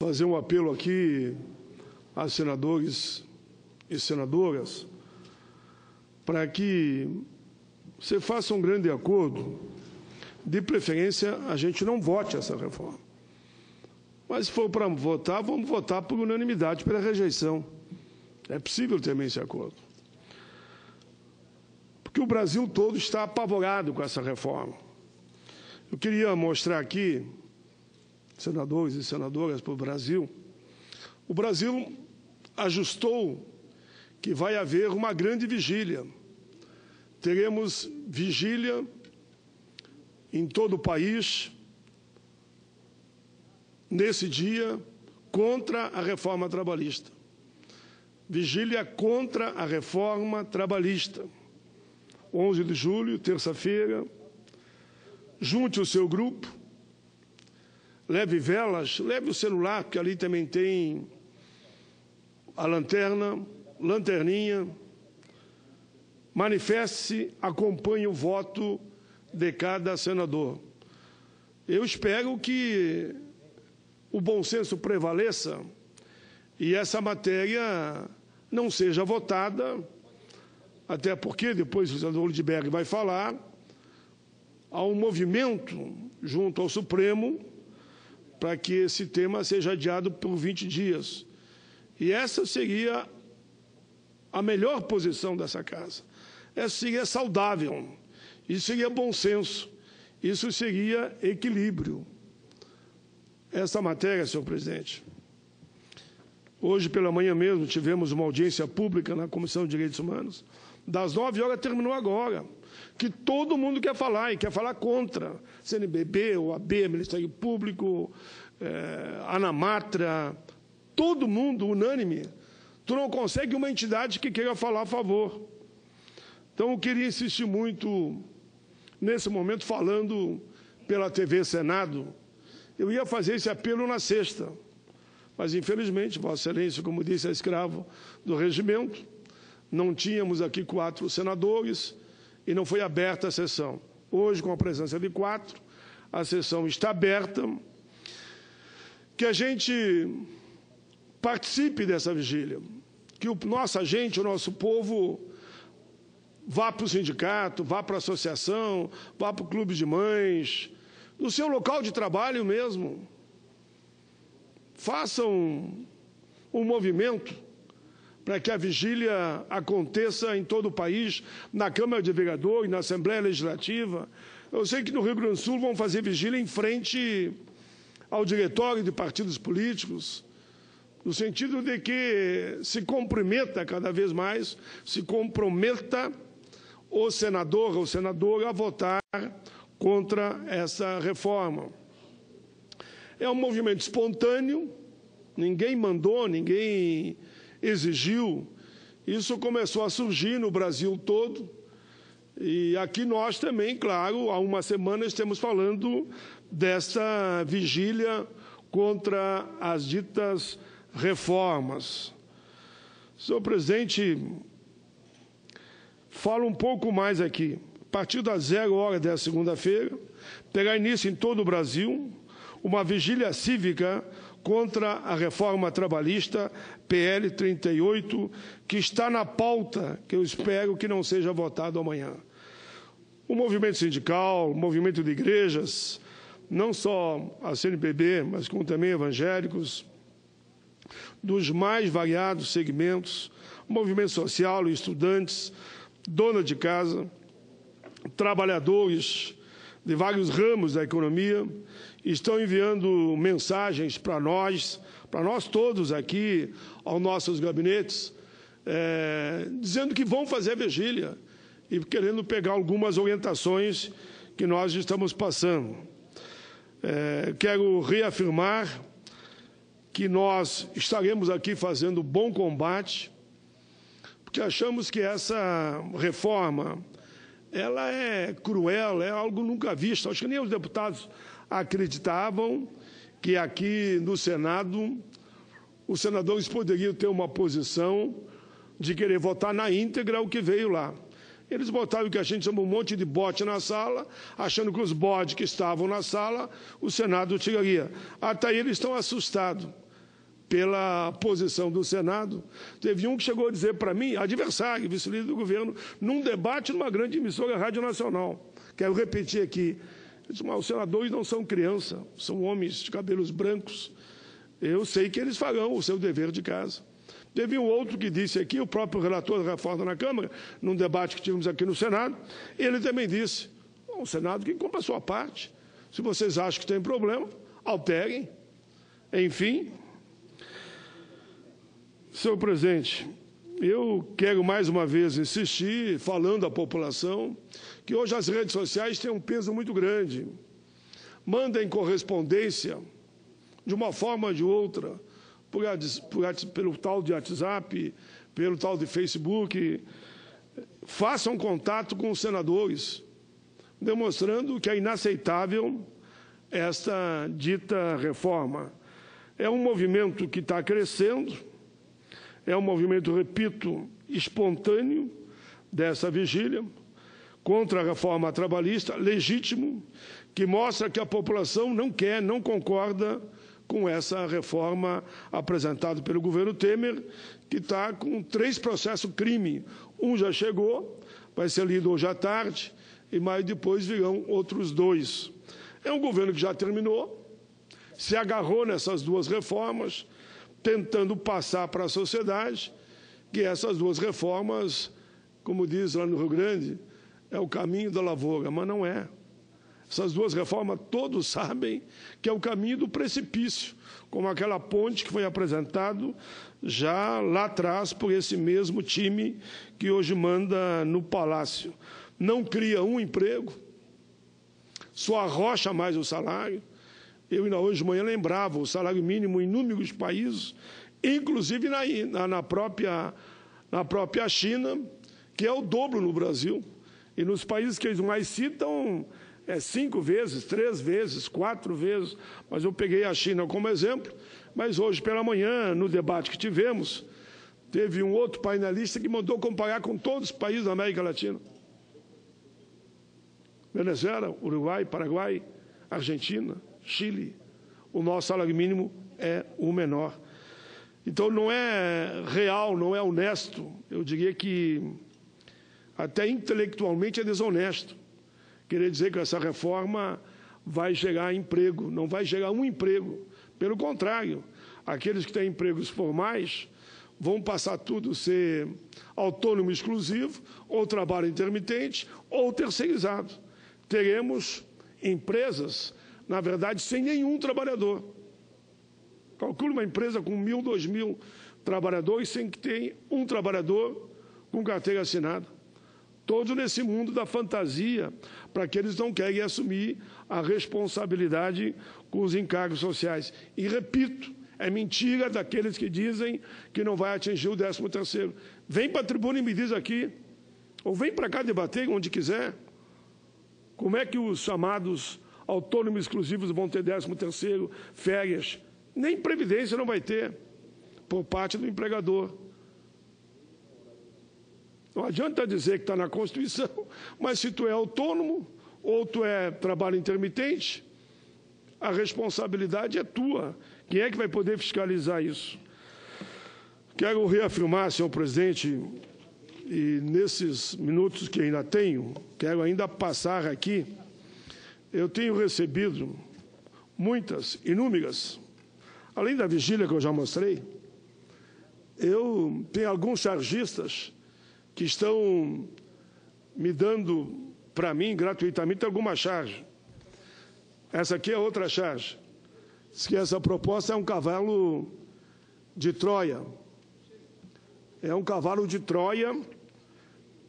fazer um apelo aqui a senadores e senadoras para que você faça um grande acordo. De preferência, a gente não vote essa reforma. Mas se for para votar, vamos votar por unanimidade, pela rejeição. É possível também esse acordo. Porque o Brasil todo está apavorado com essa reforma. Eu queria mostrar aqui, senadores e senadoras para o Brasil ajustou que vai haver uma grande vigília. Teremos vigília em todo o país, nesse dia, contra a reforma trabalhista. Vigília contra a reforma trabalhista. 11 de julho, terça-feira, junte o seu grupo, leve velas, leve o celular, porque ali também tem a lanterninha, manifeste-se, acompanhe o voto de cada senador. Eu espero que o bom senso prevaleça e essa matéria não seja votada, até porque, depois o senador Lindbergh vai falar, há um movimento junto ao Supremo para que esse tema seja adiado por 20 dias. E essa seria a melhor posição dessa casa. Essa seria saudável, isso seria bom senso, isso seria equilíbrio. Essa matéria, senhor presidente, hoje pela manhã mesmo tivemos uma audiência pública na Comissão de Direitos Humanos, das 9 horas terminou agora, que todo mundo quer falar, e quer falar contra CNBB, OAB, Ministério Público, ANAMATRA, todo mundo unânime. Tu não consegue uma entidade que queira falar a favor. Então, eu queria insistir muito, nesse momento, falando pela TV Senado. Eu ia fazer esse apelo na sexta, mas, infelizmente, Vossa Excelência, como disse, é escravo do regimento, não tínhamos aqui 4 senadores e não foi aberta a sessão. Hoje, com a presença de 4, a sessão está aberta. Que a gente participe dessa vigília, que o nosso povo vá para o sindicato, vá para a associação, vá para o clube de mães, no seu local de trabalho mesmo. Façam um movimento para que a vigília aconteça em todo o país, na Câmara de Vereadores, na Assembleia Legislativa. Eu sei que no Rio Grande do Sul vão fazer vigília em frente ao diretório de partidos políticos, no sentido de que se comprometa cada vez mais, se comprometa o senador ou senadora a votar contra essa reforma. É um movimento espontâneo, ninguém mandou, ninguém exigiu. Isso começou a surgir no Brasil todo. E aqui nós também, claro, há uma semana estamos falando desta vigília contra as ditas reformas. Senhor presidente, falo um pouco mais aqui. A partir das 0 horas desta segunda-feira, terá início em todo o Brasil uma vigília cívica contra a reforma trabalhista PL 38, que está na pauta, que eu espero que não seja votado amanhã. O movimento sindical, o movimento de igrejas, não só a CNBB, mas como também evangélicos, dos mais variados segmentos, movimento social, estudantes, dona de casa, trabalhadores de vários ramos da economia, estão enviando mensagens para nós todos aqui, aos nossos gabinetes, dizendo que vão fazer a vigília e querendo pegar algumas orientações que nós estamos passando. Quero reafirmar que nós estaremos aqui fazendo bom combate, porque achamos que essa reforma ela é cruel, é algo nunca visto. Acho que nem os deputados acreditavam que aqui no Senado os senadores poderiam ter uma posição de querer votar na íntegra o que veio lá. Eles botaram o que a gente chama um monte de bote na sala, achando que os bodes que estavam na sala, o Senado tiraria. Até aí eles estão assustados. pela posição do Senado. Teve um que chegou a dizer para mim, adversário, vice-líder do governo, num debate numa grande emissora Rádio Nacional. Quero repetir aqui, os senadores não são criança, são homens de cabelos brancos. Eu sei que eles farão o seu dever de casa. Teve um outro que disse aqui, o próprio relator da reforma na Câmara, num debate que tivemos aqui no Senado, ele também disse, o Senado que compra a sua parte. Se vocês acham que tem problema, alterem. Enfim, senhor presidente, eu quero mais uma vez insistir, falando à população, que hoje as redes sociais têm um peso muito grande. Mandem correspondência, de uma forma ou de outra, pelo tal de WhatsApp, pelo tal de Facebook, façam contato com os senadores, demonstrando que é inaceitável esta dita reforma. É um movimento que está crescendo, é um movimento, repito, espontâneo dessa vigília, contra a reforma trabalhista, legítimo, que mostra que a população não quer, não concorda com essa reforma apresentada pelo governo Temer, que está com 3 processos crime. Um já chegou, vai ser lido hoje à tarde, e mais depois virão outros 2. É um governo que já terminou, se agarrou nessas 2 reformas, tentando passar para a sociedade que essas 2 reformas, como diz lá no Rio Grande, é o caminho da lavoura, mas não é. Essas 2 reformas, todos sabem que é o caminho do precipício, como aquela ponte que foi apresentado já lá atrás por esse mesmo time que hoje manda no Palácio. Não cria um emprego, só arrocha mais o salário. Eu ainda hoje de manhã lembrava o salário mínimo em inúmeros países, inclusive na própria China, que é o dobro no Brasil. E nos países que eles mais citam, 5 vezes, 3 vezes, 4 vezes. Mas eu peguei a China como exemplo, mas hoje pela manhã, no debate que tivemos, teve um outro painelista que mandou comparar com todos os países da América Latina. Venezuela, Uruguai, Paraguai, Argentina, Chile. O nosso salário mínimo é o menor. Então, não é real, não é honesto. Eu diria que até intelectualmente é desonesto querer dizer que essa reforma vai gerar emprego. Não vai gerar um emprego. Pelo contrário, aqueles que têm empregos formais vão passar tudo a ser autônomo exclusivo, ou trabalho intermitente, ou terceirizado. Teremos empresas, na verdade, sem nenhum trabalhador. Calcule uma empresa com 1.000, 2.000 trabalhadores sem que tenha um trabalhador com carteira assinada. Todos nesse mundo da fantasia, para que eles não querem assumir a responsabilidade com os encargos sociais. E, repito, é mentira daqueles que dizem que não vai atingir o 13º. Vem para a tribuna e me diz aqui, ou vem para cá debater onde quiser, como é que os chamados autônomos exclusivos vão ter 13º, férias? Nem previdência não vai ter por parte do empregador. Não adianta dizer que está na Constituição, mas se tu é autônomo ou tu é trabalho intermitente, a responsabilidade é tua. Quem é que vai poder fiscalizar isso? Quero reafirmar, senhor presidente, e nesses minutos que ainda tenho, quero ainda passar aqui, eu tenho recebido muitas, inúmeras, além da vigília que eu já mostrei, eu tenho alguns chargistas que estão me dando, para mim, gratuitamente, alguma charge. Essa aqui é outra charge. Diz que essa proposta é um cavalo de Troia. É um cavalo de Troia,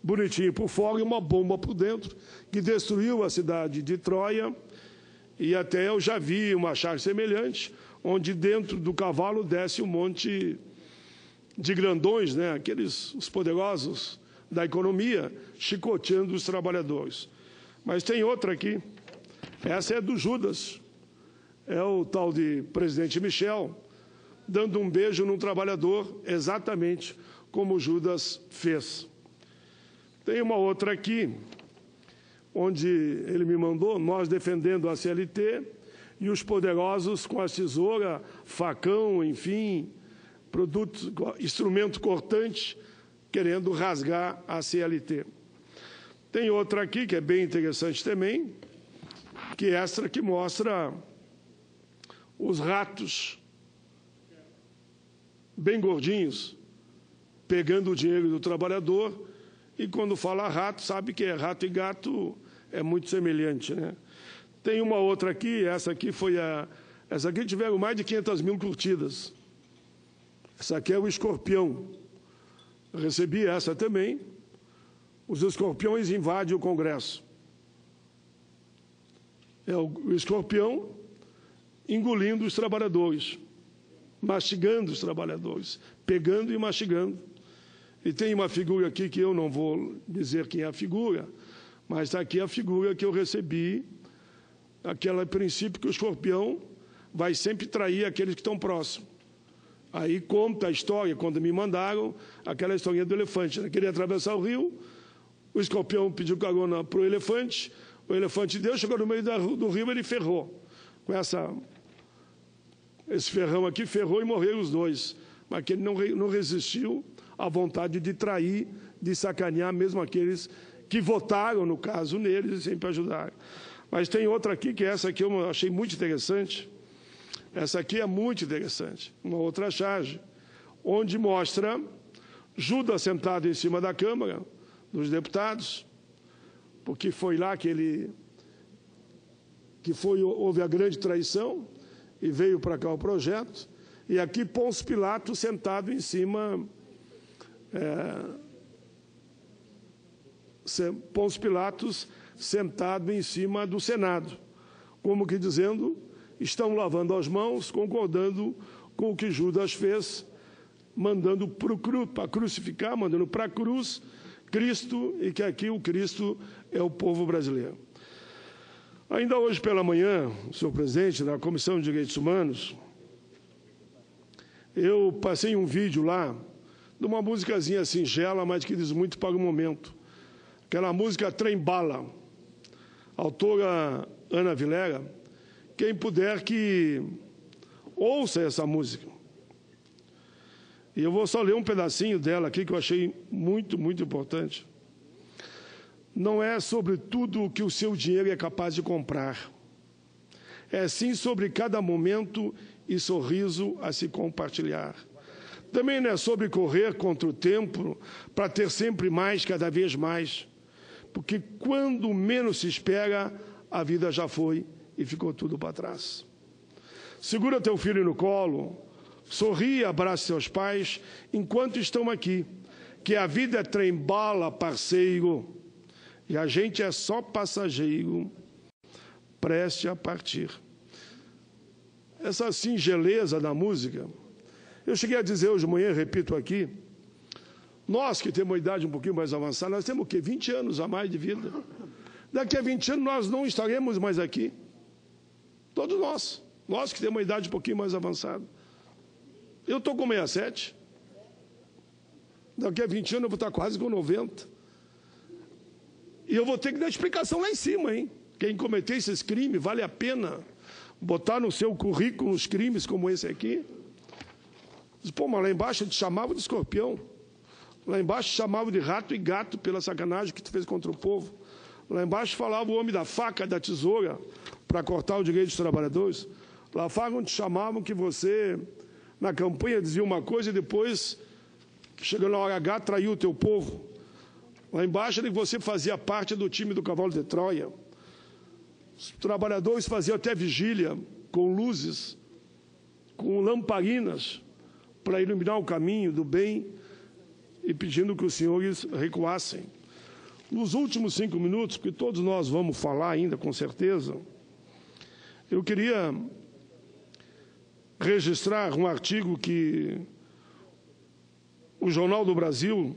bonitinho por fora e uma bomba por dentro, que destruiu a cidade de Troia. E até eu já vi uma charge semelhante, onde dentro do cavalo desce um monte de grandões, né? Os poderosos da economia, chicoteando os trabalhadores. Mas tem outra aqui. Essa é do Judas. É o tal de presidente Michel, dando um beijo num trabalhador, exatamente como Judas fez. Tem uma outra aqui, onde ele me mandou, nós defendendo a CLT, e os poderosos com a tesoura, facão, enfim, produtos, instrumento cortante, querendo rasgar a CLT. Tem outra aqui que é bem interessante também, que é essa que mostra os ratos bem gordinhos, pegando o dinheiro do trabalhador, e quando fala rato, sabe que é rato e gato é muito semelhante, né? Tem uma outra aqui, essa aqui tiveram mais de 500 mil curtidas. Essa aqui é o escorpião. Eu recebi essa também. Os escorpiões invadem o Congresso. É o escorpião engolindo os trabalhadores, mastigando os trabalhadores, pegando e mastigando. E tem uma figura aqui que eu não vou dizer quem é a figura, mas está aqui a figura que eu recebi, aquele princípio que o escorpião vai sempre trair aqueles que estão próximos. Aí conta a história, quando me mandaram, aquela historinha do elefante, né? Queria atravessar o rio, o escorpião pediu carona para o elefante deu, chegou no meio do rio, ele ferrou. Com esse ferrão aqui, ferrou e morreram os dois. Mas que ele não resistiu à vontade de trair, de sacanear mesmo aqueles que votaram, no caso, neles e sempre ajudaram. Mas tem outra aqui, que essa aqui eu achei muito interessante. Essa aqui é muito interessante. Uma outra charge, onde mostra Judas sentado em cima da Câmara dos Deputados, porque foi lá que houve a grande traição e veio para cá o projeto. E aqui Pôncio Pilatos sentado em cima... Pôncio Pilatos sentado em cima do Senado, como que dizendo, estão lavando as mãos, concordando com o que Judas fez, mandando para crucificar, mandando para a cruz Cristo, e que aqui o Cristo é o povo brasileiro. Ainda hoje pela manhã, senhor presidente, na Comissão de Direitos Humanos, eu passei um vídeo lá de uma musicazinha singela, mas que diz muito para o momento. Aquela música Trem Bala, autora Ana Vilela. Quem puder que ouça essa música. E eu vou só ler um pedacinho dela aqui que eu achei muito, muito importante. Não é sobre tudo o que o seu dinheiro é capaz de comprar. É sim sobre cada momento e sorriso a se compartilhar. Também não é sobre correr contra o tempo para ter sempre mais, cada vez mais. Porque quando menos se espera, a vida já foi e ficou tudo para trás. Segura teu filho no colo, sorri e abrace seus pais enquanto estão aqui. Que a vida é trem-bala, parceiro, e a gente é só passageiro, preste a partir. Essa singeleza da música, eu cheguei a dizer hoje de manhã, repito aqui, nós que temos uma idade um pouquinho mais avançada, nós temos o quê? 20 anos a mais de vida. Daqui a 20 anos nós não estaremos mais aqui. Todos nós que temos uma idade um pouquinho mais avançada. Eu estou com 67. Daqui a 20 anos eu vou estar quase com 90. E eu vou ter que dar explicação lá em cima, hein? Quem cometeu esses crimes, vale a pena botar no seu currículo os crimes como esse aqui? Pô, mas lá embaixo te chamavam de escorpião. Lá embaixo te chamavam de rato e gato pela sacanagem que tu fez contra o povo. Lá embaixo falava o homem da faca, da tesoura, para cortar o direito dos trabalhadores. Lá fora te chamavam que você, na campanha, dizia uma coisa e depois, chegando na hora H, traiu o teu povo. Lá embaixo era que você fazia parte do time do cavalo de Troia. Os trabalhadores faziam até vigília, com luzes, com lamparinas, para iluminar o caminho do bem e pedindo que os senhores recuassem. Nos últimos 5 minutos, porque todos nós vamos falar ainda, com certeza, eu queria registrar um artigo que o Jornal do Brasil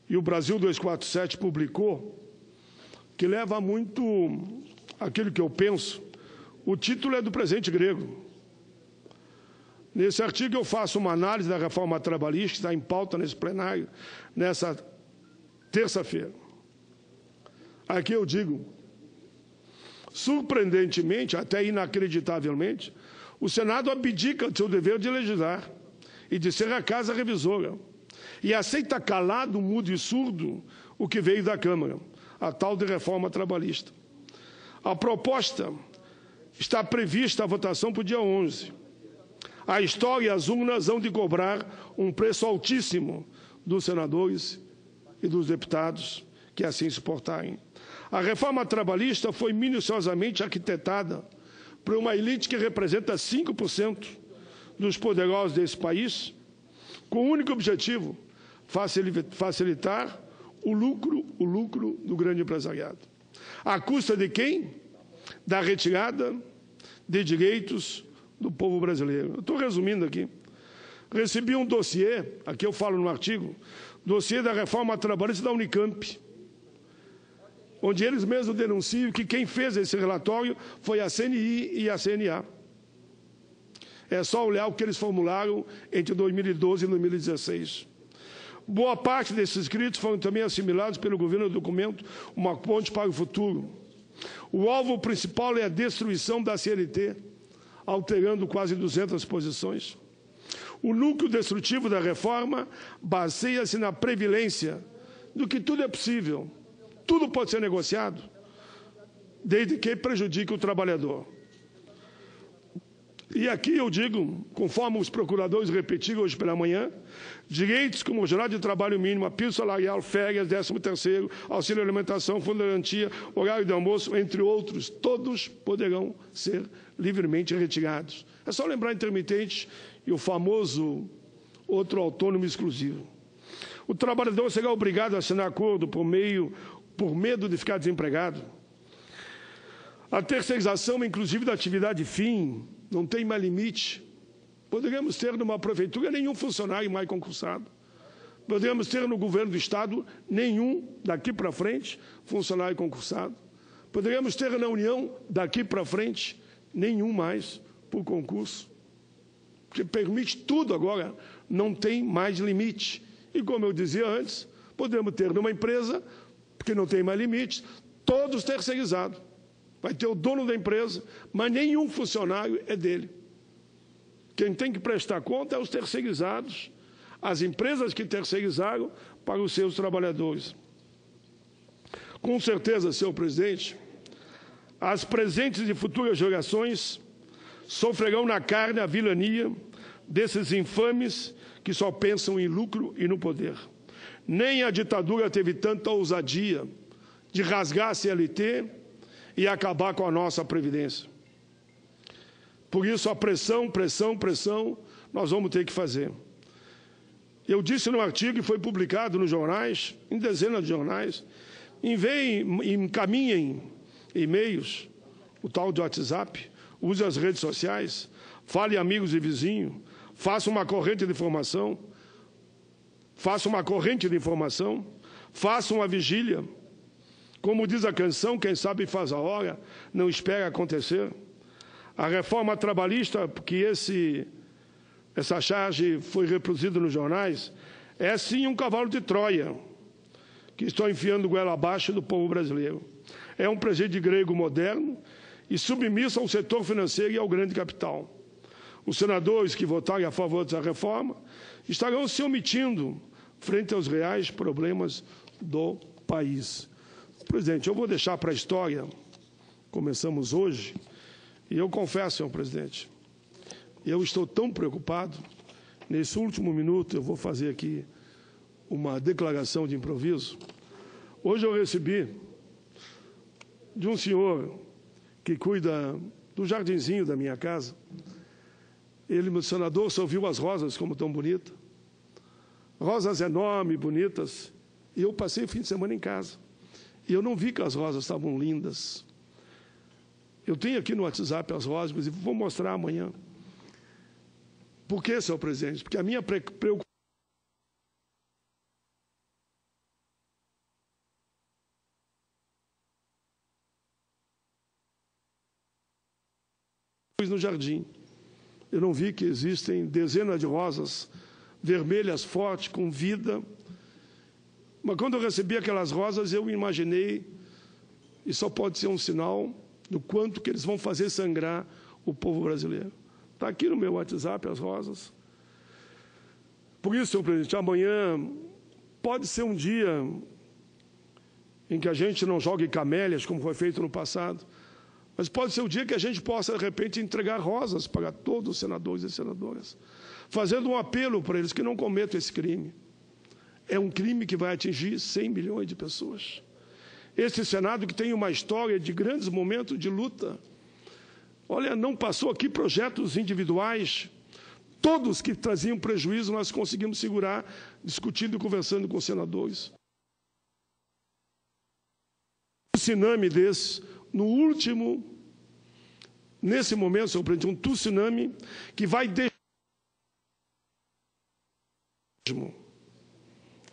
e o Brasil 247 publicou, que leva muito aquilo que eu penso. O título é do presidente grego. Nesse artigo eu faço uma análise da reforma trabalhista, que está em pauta nesse plenário, nessa terça-feira. Aqui eu digo, Surpreendentemente, até inacreditavelmente, o Senado abdica do seu dever de legislar e de ser a casa revisora e aceita calado, mudo e surdo o que veio da Câmara, a tal de reforma trabalhista. A proposta está prevista a votação para o dia 11. A história e as urnas hão de cobrar um preço altíssimo dos senadores e dos deputados que assim se portarem. A reforma trabalhista foi minuciosamente arquitetada por uma elite que representa 5% dos poderosos desse país, com o único objetivo: facilitar o lucro do grande empresariado. À custa de quem? Da retirada de direitos do povo brasileiro. Eu estou resumindo aqui. Recebi um dossiê, aqui eu falo no artigo, dossiê da reforma trabalhista da Unicamp, onde eles mesmos denunciam que quem fez esse relatório foi a CNI e a CNA. É só olhar o que eles formularam entre 2012 e 2016. Boa parte desses escritos foram também assimilados pelo governo do documento Uma Ponte para o Futuro. O alvo principal é a destruição da CLT, alterando quase 200 posições. O núcleo destrutivo da reforma baseia-se na previlência do que tudo é possível, tudo pode ser negociado, desde que prejudique o trabalhador. E aqui eu digo, conforme os procuradores repetiram hoje pela manhã, direitos como jornada de trabalho mínimo, piso salarial, férias, 13º, auxílio alimentação, fundo de garantia, horário de almoço, entre outros, todos poderão ser livremente retirados. É só lembrar intermitente e o famoso outro autônomo exclusivo. O trabalhador será obrigado a assinar acordo por medo de ficar desempregado. A terceirização, inclusive, da atividade fim, não tem mais limite. Poderíamos ter numa prefeitura nenhum funcionário mais concursado. Poderíamos ter no governo do Estado nenhum, daqui para frente, funcionário concursado. Poderíamos ter na União, daqui para frente, nenhum mais por concurso. Porque permite tudo agora, não tem mais limite. E como eu dizia antes, podemos ter numa empresa, porque não tem mais limites, todos terceirizados. Vai ter o dono da empresa, mas nenhum funcionário é dele. Quem tem que prestar conta é os terceirizados, as empresas que terceirizaram para os seus trabalhadores. Com certeza, senhor presidente, as presentes e futuras gerações sofrerão na carne a vilania desses infames que só pensam em lucro e no poder. Nem a ditadura teve tanta ousadia de rasgar a CLT e acabar com a nossa Previdência. Por isso, a pressão, nós vamos ter que fazer. Eu disse no artigo, e foi publicado nos jornais, em dezenas de jornais, encaminhem e-mails, o tal de WhatsApp, use as redes sociais, fale amigos e vizinhos, faça uma corrente de informação, faça uma vigília. Como diz a canção, quem sabe faz a hora, não espera acontecer. A reforma trabalhista, que essa charge foi reproduzida nos jornais, é sim um cavalo de Troia, que estão enfiando goela abaixo do povo brasileiro. É um presídio grego moderno e submisso ao setor financeiro e ao grande capital. Os senadores que votarem a favor dessa reforma estarão se omitindo frente aos reais problemas do país. Presidente, eu vou deixar para a história, começamos hoje, e eu confesso, senhor presidente, eu estou tão preocupado, nesse último minuto eu vou fazer aqui uma declaração de improviso. Hoje eu recebi de um senhor que cuida do jardinzinho da minha casa. Ele, meu senador, só viu as rosas como tão bonitas. Rosas enormes, bonitas. E eu passei o fim de semana em casa. E eu não vi que as rosas estavam lindas. Eu tenho aqui no WhatsApp as rosas, e vou mostrar amanhã. Por quê, senhor presidente? Porque a minha preocupação no jardim. Eu não vi que existem dezenas de rosas vermelhas, fortes, com vida. Mas quando eu recebi aquelas rosas, eu imaginei, e só pode ser um sinal do quanto que eles vão fazer sangrar o povo brasileiro. Está aqui no meu WhatsApp as rosas. Por isso, senhor presidente, amanhã pode ser um dia em que a gente não jogue camélias, como foi feito no passado, mas pode ser o dia que a gente possa, de repente, entregar rosas para todos os senadores e senadoras, fazendo um apelo para eles que não cometam esse crime. É um crime que vai atingir 100 milhões de pessoas. Esse Senado que tem uma história de grandes momentos de luta. Olha, não passou aqui projetos individuais, todos que traziam prejuízo nós conseguimos segurar, discutindo e conversando com os senadores. Um tsunami desse, nesse momento, senhor presidente, um tsunami que vai deixar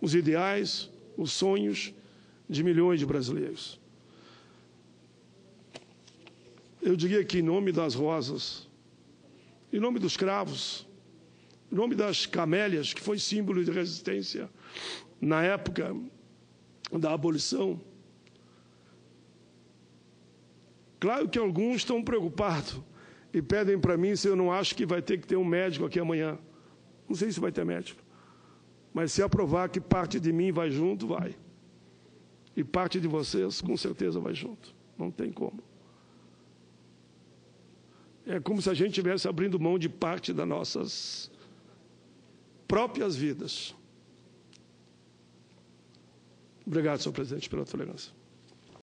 os ideais, os sonhos de milhões de brasileiros. Eu diria aqui, em nome das rosas, em nome dos cravos, em nome das camélias, que foi símbolo de resistência na época da abolição. Claro que alguns estão preocupados e pedem para mim se eu não acho que vai ter que ter um médico aqui amanhã. Não sei se vai ter médico. Mas se aprovar que parte de mim vai junto, vai. E parte de vocês, com certeza, vai junto. Não tem como. É como se a gente estivesse abrindo mão de parte das nossas próprias vidas. Obrigado, senhor presidente, pela tolerância.